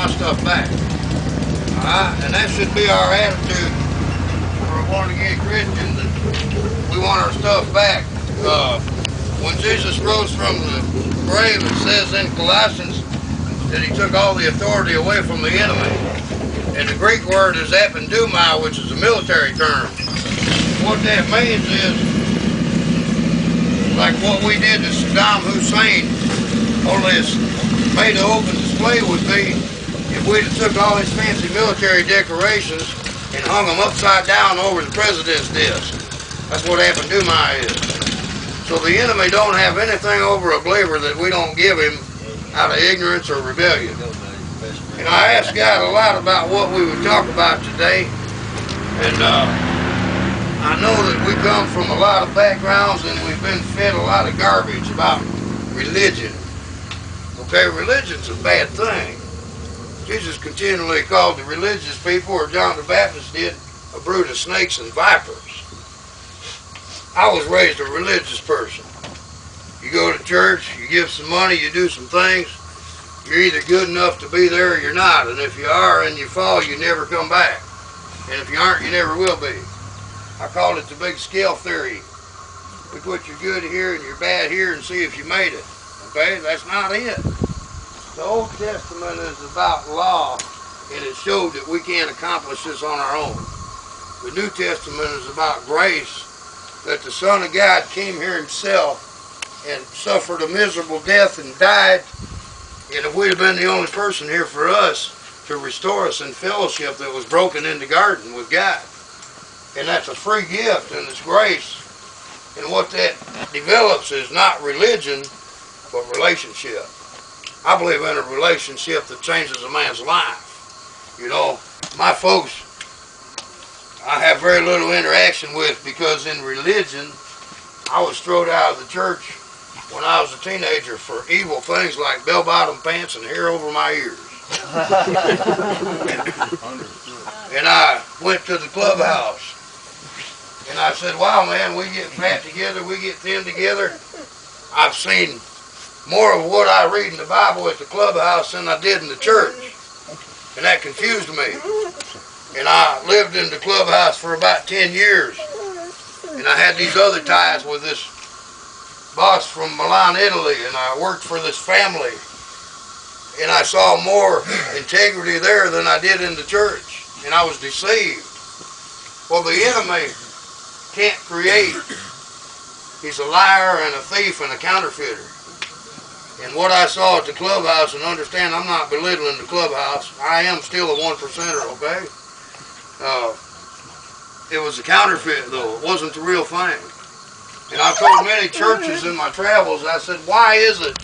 my stuff back. Alright? And that should be our attitude for a born-again Christian, that we want our stuff back. When Jesus rose from the grave, it says in Colossians that he took all the authority away from the enemy. And the Greek word is apendumai, which is a military term. What that means is, like what we did to Saddam Hussein, only it's made an open display would be if we'd have took all his fancy military decorations and hung them upside down over the president's desk. That's what apendumai is. So the enemy don't have anything over a believer that we don't give him out of ignorance or rebellion. And I asked God a lot about what we would talk about today. And I know that we come from a lot of backgrounds and we've been fed a lot of garbage about religion. Okay, religion's a bad thing. Jesus continually called the religious people, or John the Baptist did, a brood of snakes and vipers. I was raised a religious person. You go to church, you give some money, you do some things, you're either good enough to be there or you're not. And if you are and you fall, you never come back. And if you aren't, you never will be. I call it the big scale theory. We put your good here and your bad here and see if you made it. Okay, that's not it. The Old Testament is about law, and it showed that we can't accomplish this on our own. The New Testament is about grace, that the Son of God came here himself and suffered a miserable death and died. And if we'd have been the only person here for us to restore us in fellowship that was broken in the garden with God. And that's a free gift, and it's grace. And what that develops is not religion, but relationship. I believe in a relationship that changes a man's life. You know, my folks, I have very little interaction with, because in religion, I was thrown out of the church when I was a teenager for evil things like bell-bottom pants and hair over my ears. And I went to the clubhouse. And I said, wow, man, we get fat together, we get thin together. I've seen more of what I read in the Bible at the clubhouse than I did in the church. And that confused me. And I lived in the clubhouse for about 10 years. And I had these other ties with this boss from Milan, Italy, and I worked for this family. And I saw more integrity there than I did in the church. And I was deceived. Well, the enemy can't create. He's a liar and a thief and a counterfeiter. And what I saw at the clubhouse, and understand I'm not belittling the clubhouse, I am still a 1%er, okay? It was a counterfeit though, it wasn't the real thing. And I've told many churches in my travels, I said, why is it